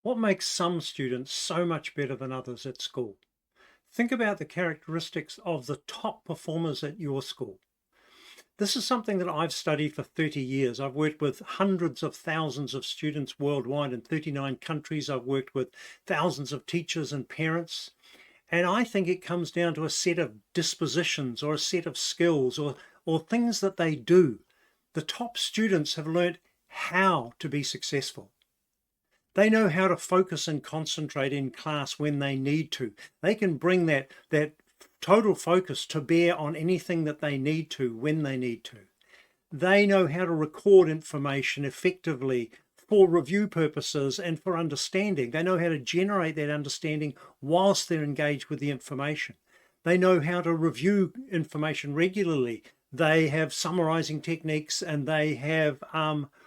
What makes some students so much better than others at school? Think about the characteristics of the top performers at your school. This is something that I've studied for 30 years. I've worked with hundreds of thousands of students worldwide in 39 countries. I've worked with thousands of teachers and parents. And I think it comes down to a set of dispositions or a set of skills or things that they do. The top students have learnt how to be successful. They know how to focus and concentrate in class when they need to. They can bring that total focus to bear on anything that they need to when they need to. They know how to record information effectively for review purposes and for understanding. They know how to generate that understanding whilst they're engaged with the information. They know how to review information regularly. They have summarizing techniques and they have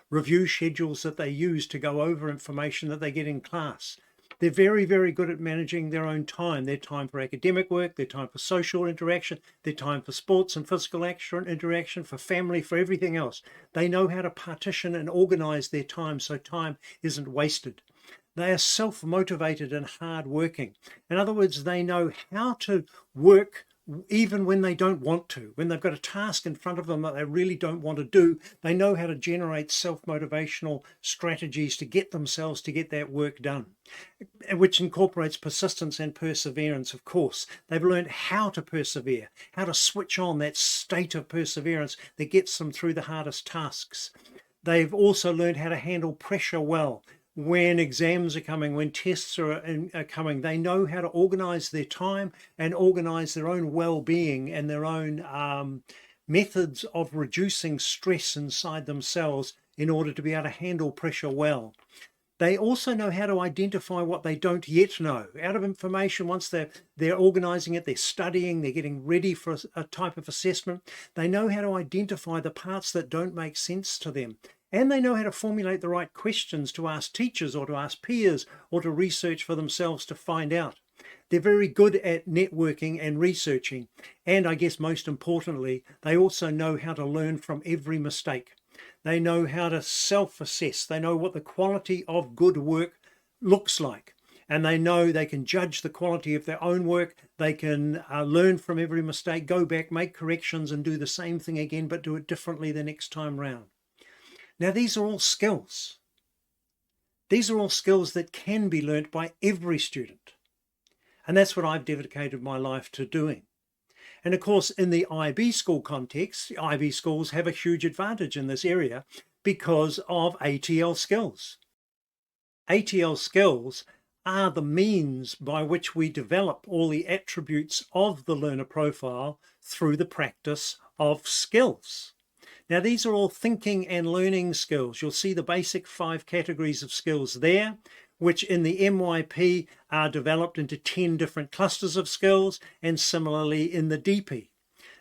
review schedules that they use to go over information that they get in class. They're very, very good at managing their own time, their time for academic work, their time for social interaction, their time for sports and physical action, interaction, for family, for everything else. They know how to partition and organize their time so time isn't wasted. They are self-motivated and hard-working. In other words, they know how to work even when they don't want to. When they've got a task in front of them that they really don't want to do, they know how to generate self-motivational strategies to get themselves to get that work done, which incorporates persistence and perseverance, of course. They've learned how to persevere, how to switch on that state of perseverance that gets them through the hardest tasks. They've also learned how to handle pressure well. When exams are coming, when tests are coming, they know how to organize their time and organize their own well-being and their own methods of reducing stress inside themselves in order to be able to handle pressure well. They also know how to identify what they don't yet know. Out of information, once they're organizing it, they're studying, they're getting ready for a type of assessment, they know how to identify the parts that don't make sense to them. And they know how to formulate the right questions to ask teachers or to ask peers or to research for themselves to find out. They're very good at networking and researching. And I guess most importantly, they also know how to learn from every mistake. They know how to self-assess. They know what the quality of good work looks like. And they know they can judge the quality of their own work. They can learn from every mistake, go back, make corrections and do the same thing again, but do it differently the next time round. Now, these are all skills. These are all skills that can be learnt by every student. And that's what I've dedicated my life to doing. And of course, in the IB school context, IB schools have a huge advantage in this area because of ATL skills. ATL skills are the means by which we develop all the attributes of the learner profile through the practice of skills. Now, these are all thinking and learning skills. You'll see the basic 5 categories of skills there, which in the MYP are developed into 10 different clusters of skills, and similarly in the DP.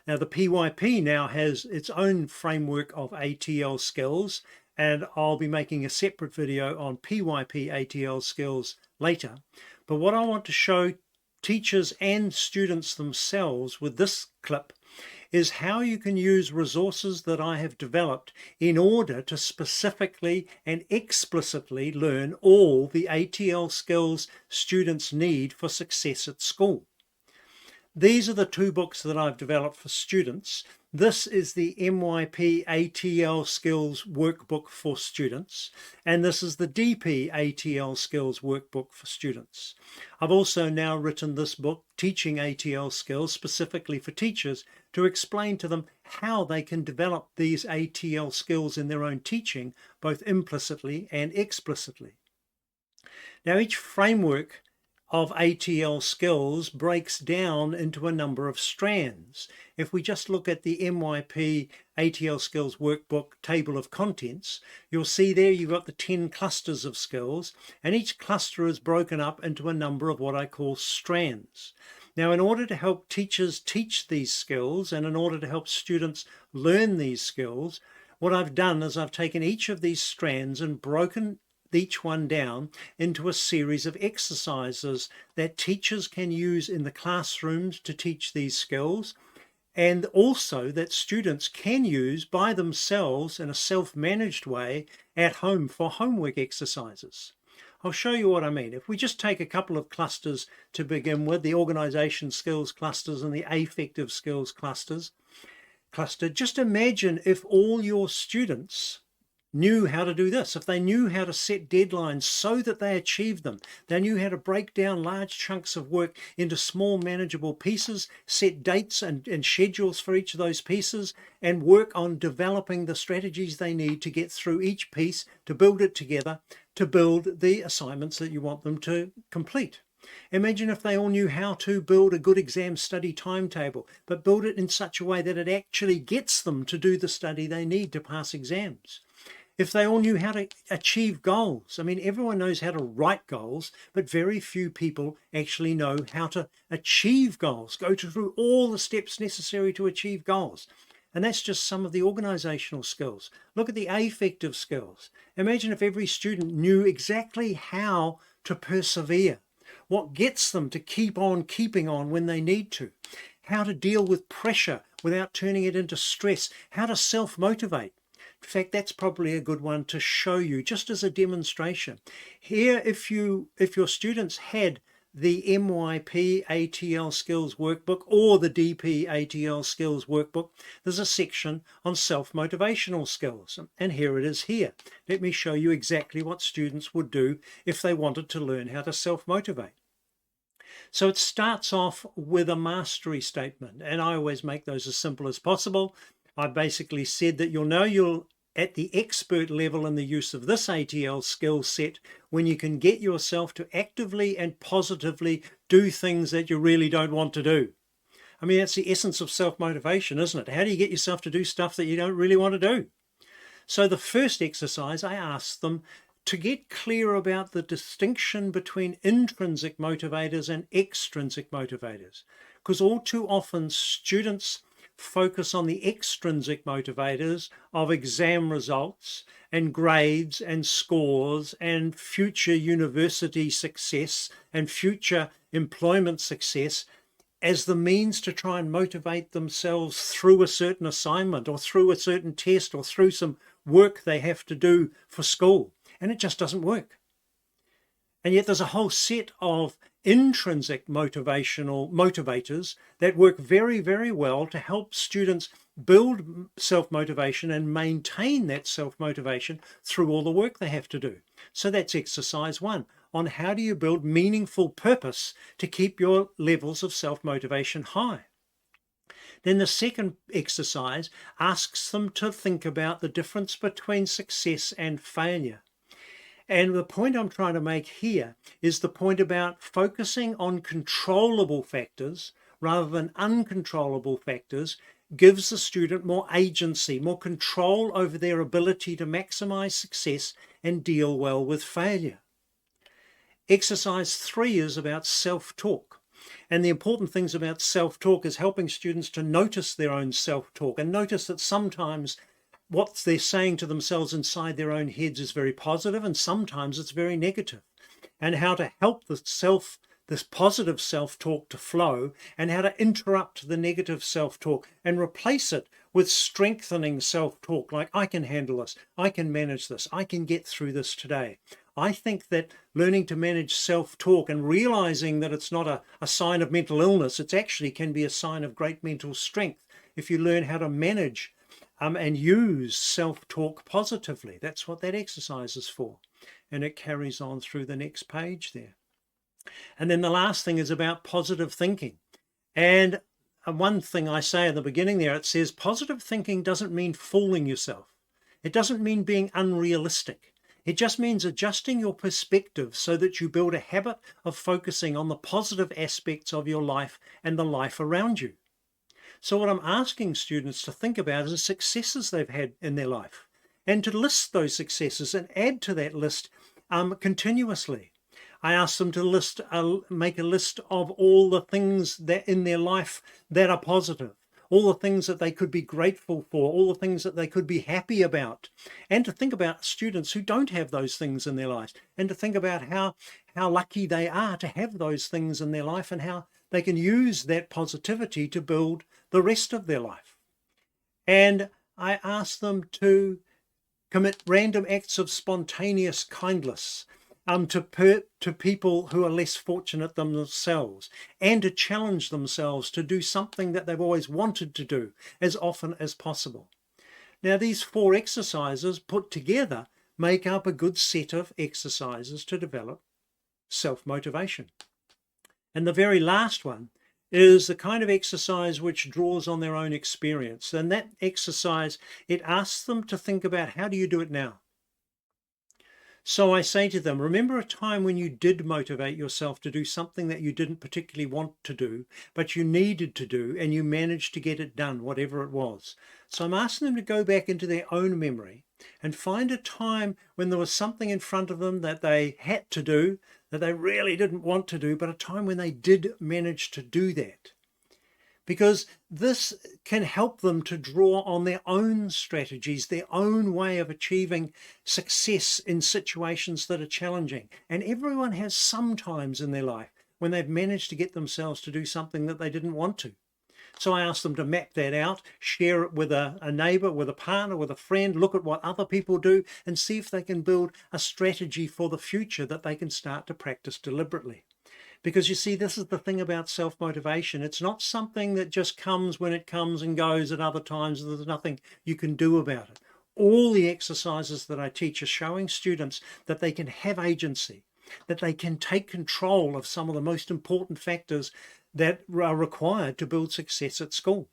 Now, the PYP now has its own framework of ATL skills, and I'll be making a separate video on PYP ATL skills later. But what I want to show teachers and students themselves with this clip is how you can use resources that I have developed in order to specifically and explicitly learn all the ATL skills students need for success at school. These are the 2 books that I've developed for students. This is the MYP ATL Skills Workbook for students, and this is the DP ATL Skills Workbook for students. I've also now written this book, Teaching ATL Skills, specifically for teachers, to explain to them how they can develop these ATL skills in their own teaching, both implicitly and explicitly. Now, each framework of ATL skills breaks down into a number of strands. If we just look at the MYP ATL Skills Workbook table of contents, you'll see there you've got the 10 clusters of skills, and each cluster is broken up into a number of what I call strands. Now, in order to help teachers teach these skills and in order to help students learn these skills, what I've done is I've taken each of these strands and broken each one down into a series of exercises that teachers can use in the classrooms to teach these skills, and also that students can use by themselves in a self-managed way at home for homework exercises. I'll show you what I mean. If we just take a couple of clusters to begin with, the organisation skills clusters and the affective skills cluster, just imagine if all your students knew how to do this, if they knew how to set deadlines so that they achieved them, they knew how to break down large chunks of work into small manageable pieces, set dates and schedules for each of those pieces, and work on developing the strategies they need to get through each piece, to build it together, to build the assignments that you want them to complete. Imagine if they all knew how to build a good exam study timetable, but build it in such a way that it actually gets them to do the study they need to pass exams. If they all knew how to achieve goals. I mean, everyone knows how to write goals, but very few people actually know how to achieve goals, go through all the steps necessary to achieve goals. And that's just some of the organizational skills. Look at the affective skills. Imagine if every student knew exactly how to persevere, what gets them to keep on keeping on when they need to, how to deal with pressure without turning it into stress, how to self-motivate. In fact, that's probably a good one to show you just as a demonstration. Here, if your students had the MYP ATL Skills workbook or the DP ATL Skills workbook, there's a section on self-motivational skills. And here it is here. Let me show you exactly what students would do if they wanted to learn how to self-motivate. So it starts off with a mastery statement, and I always make those as simple as possible. I basically said that you're at the expert level in the use of this ATL skill set when you can get yourself to actively and positively do things that you really don't want to do. I mean, that's the essence of self-motivation, isn't it? How do you get yourself to do stuff that you don't really want to do? So the first exercise, I asked them to get clear about the distinction between intrinsic motivators and extrinsic motivators, because all too often students focus on the extrinsic motivators of exam results and grades and scores and future university success and future employment success as the means to try and motivate themselves through a certain assignment or through a certain test or through some work they have to do for school. And it just doesn't work. And yet there's a whole set of intrinsic motivators that work very, very well to help students build self-motivation and maintain that self-motivation through all the work they have to do. So that's exercise 1 on how do you build meaningful purpose to keep your levels of self-motivation high. Then the second exercise asks them to think about the difference between success and failure. And the point I'm trying to make here is the point about focusing on controllable factors rather than uncontrollable factors gives the student more agency, more control over their ability to maximize success and deal well with failure. Exercise 3 is about self-talk. And the important things about self-talk is helping students to notice their own self-talk and notice that sometimes what they're saying to themselves inside their own heads is very positive and sometimes it's very negative, and how to help this positive self-talk to flow and how to interrupt the negative self-talk and replace it with strengthening self-talk like I can handle this, I can manage this, I can get through this today. I think that learning to manage self-talk and realizing that it's not a sign of mental illness, it actually can be a sign of great mental strength if you learn how to manage and use self-talk positively. That's what that exercise is for. And it carries on through the next page there. And then the last thing is about positive thinking. And one thing I say in the beginning there, it says positive thinking doesn't mean fooling yourself. It doesn't mean being unrealistic. It just means adjusting your perspective so that you build a habit of focusing on the positive aspects of your life and the life around you. So what I'm asking students to think about is the successes they've had in their life and to list those successes and add to that list continuously. I ask them to make a list of all the things that in their life that are positive, all the things that they could be grateful for, all the things that they could be happy about, and to think about students who don't have those things in their lives and to think about how lucky they are to have those things in their life and how they can use that positivity to build the rest of their life. And I ask them to commit random acts of spontaneous kindness to people who are less fortunate than themselves, and to challenge themselves to do something that they've always wanted to do as often as possible. Now, these 4 exercises put together make up a good set of exercises to develop self-motivation. And the very last one is the kind of exercise which draws on their own experience. And that exercise, it asks them to think about, how do you do it now? So I say to them, remember a time when you did motivate yourself to do something that you didn't particularly want to do, but you needed to do, and you managed to get it done, whatever it was. So I'm asking them to go back into their own memory and find a time when there was something in front of them that they had to do, that they really didn't want to do, but a time when they did manage to do that. Because this can help them to draw on their own strategies, their own way of achieving success in situations that are challenging. And everyone has some times in their life when they've managed to get themselves to do something that they didn't want to. So I ask them to map that out, share it with a neighbor, with a partner, with a friend, look at what other people do, and see if they can build a strategy for the future that they can start to practice deliberately. Because you see, this is the thing about self-motivation. It's not something that just comes when it comes and goes at other times. There's nothing you can do about it. All the exercises that I teach are showing students that they can have agency, that they can take control of some of the most important factors that are required to build success at school.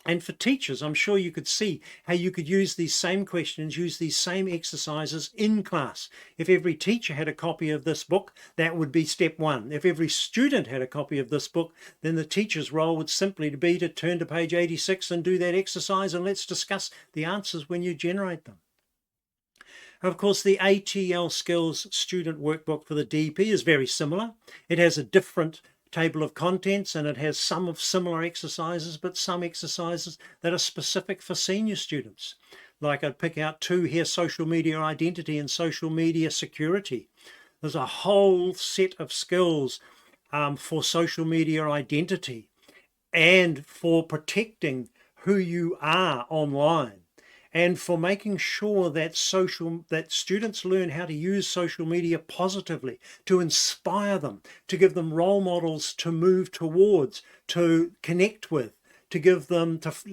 And for teachers, I'm sure you could see how you could use these same questions, use these same exercises in class. If every teacher had a copy of this book, that would be step 1. If every student had a copy of this book, then the teacher's role would simply be to turn to page 86 and do that exercise, and let's discuss the answers when you generate them. Of course, the ATL Skills student workbook for the DP is very similar. It has a different table of contents, and it has some of similar exercises, but some exercises that are specific for senior students. Like I'd pick out 2 here: social media identity and social media security. There's a whole set of skills for social media identity and for protecting who you are online, and for making sure that students learn how to use social media positively, to inspire them, to give them role models to move towards, to connect with, to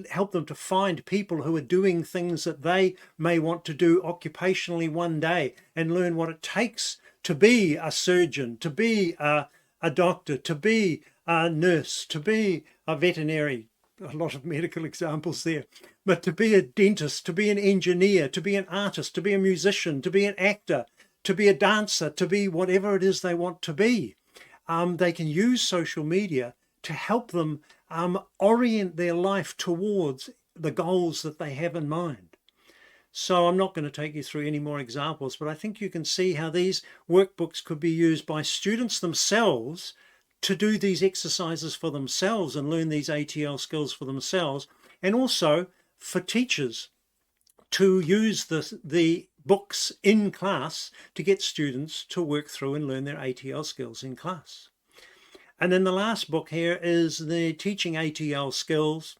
help them to find people who are doing things that they may want to do occupationally one day, and learn what it takes to be a surgeon, to be a doctor, to be a nurse, to be a veterinary. A lot of medical examples there, but to be a dentist, to be an engineer, to be an artist, to be a musician, to be an actor, to be a dancer, to be whatever it is they want to be. They can use social media to help them orient their life towards the goals that they have in mind. So I'm not going to take you through any more examples, but I think you can see how these workbooks could be used by students themselves to do these exercises for themselves and learn these ATL skills for themselves, and also for teachers to use the books in class to get students to work through and learn their ATL skills in class. And then the last book here is the Teaching ATL Skills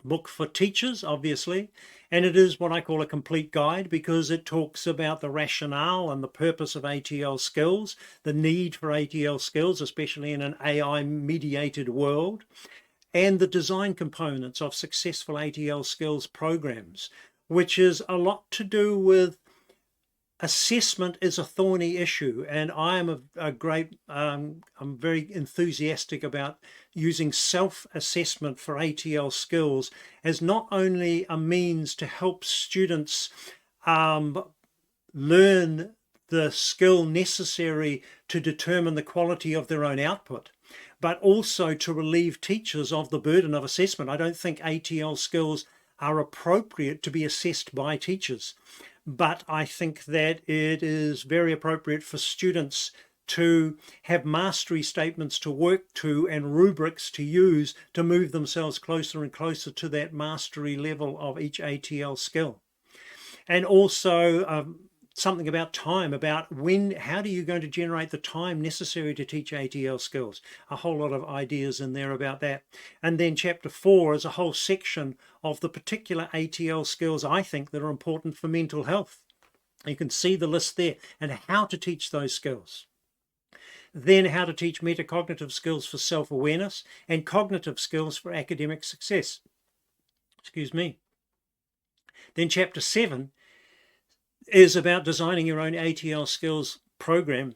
book for teachers, obviously, and it is what I call a complete guide, because it talks about the rationale and the purpose of ATL skills, the need for ATL skills, especially in an AI mediated world, and the design components of successful ATL skills programs, which is a lot to do with assessment. Is a thorny issue, and I am I'm very enthusiastic about using self-assessment for ATL skills as not only a means to help students learn the skill necessary to determine the quality of their own output, but also to relieve teachers of the burden of assessment. I don't think ATL skills are appropriate to be assessed by teachers, but I think that it is very appropriate for students to have mastery statements to work to and rubrics to use to move themselves closer and closer to that mastery level of each ATL skill. And also something about time, about how do you going to generate the time necessary to teach ATL skills? A whole lot of ideas in there about that. And then chapter 4 is a whole section of the particular ATL skills I think that are important for mental health. You can see the list there and how to teach those skills. Then how to teach metacognitive skills for self-awareness and cognitive skills for academic success. Excuse me. Then chapter 7 is about designing your own ATL Skills program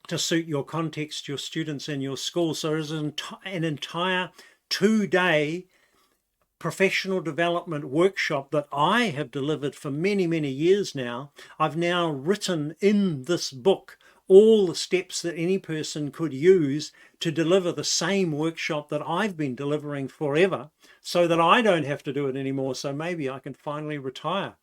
to suit your context, your students, and your school. So there's an entire 2-day professional development workshop that I have delivered for many, many years now. I've now written in this book all the steps that any person could use to deliver the same workshop that I've been delivering forever, so that I don't have to do it anymore. So maybe I can finally retire.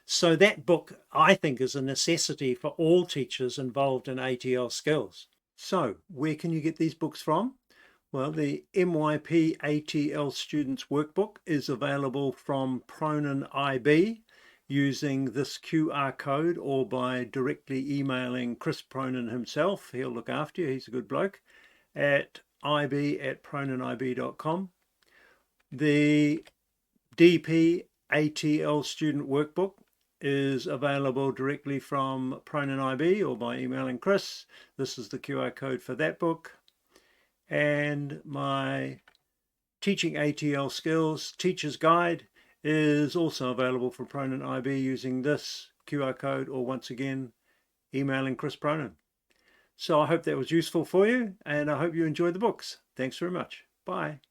So that book, I think, is a necessity for all teachers involved in ATL Skills. So where can you get these books from? Well, the MYP ATL Students Workbook is available from Pronin IB using this QR code, or by directly emailing Chris Pronin himself. He'll look after you, he's a good bloke, at ib@proninib.com. The DP ATL Student Workbook is available directly from Pronin IB or by emailing Chris. This is the QR code for that book. And my Teaching ATL Skills Teacher's Guide is also available from Pronin IB using this QR code, or once again emailing Chris Pronin. So I hope that was useful for you, and I hope you enjoyed the books. Thanks very much. Bye.